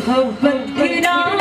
मोहब्बत की राह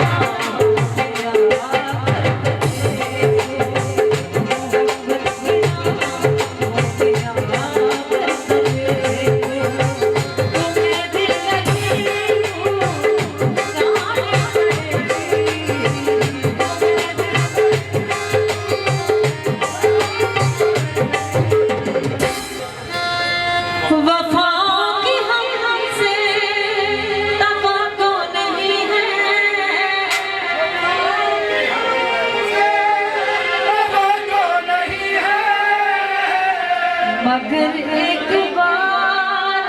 मगर एक बार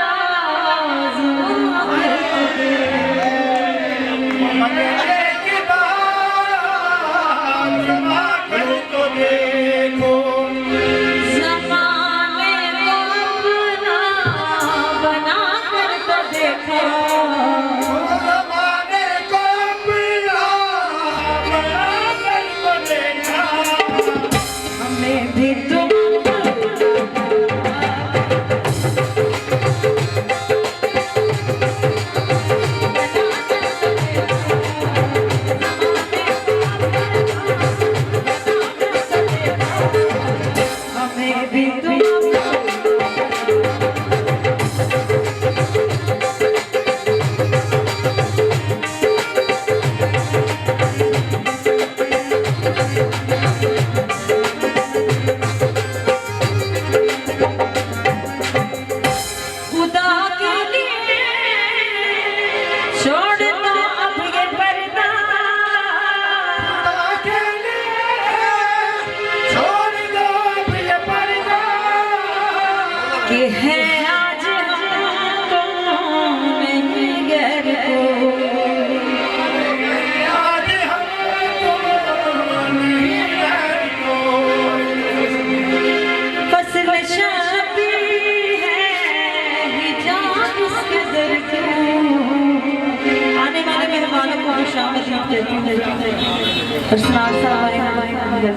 आज़मा तो देखो ज़माने को अपना बना कर तो देखो ज़माने को अपना बना कर तो देखो हमें भी तुम कि है आज हमको नहीं गैर को आज हमको नहीं गैर को फसल शादी है हिजाब इसके दर को आने वाले मेहमानों को शामिल करते हैं और सुना सा हमारे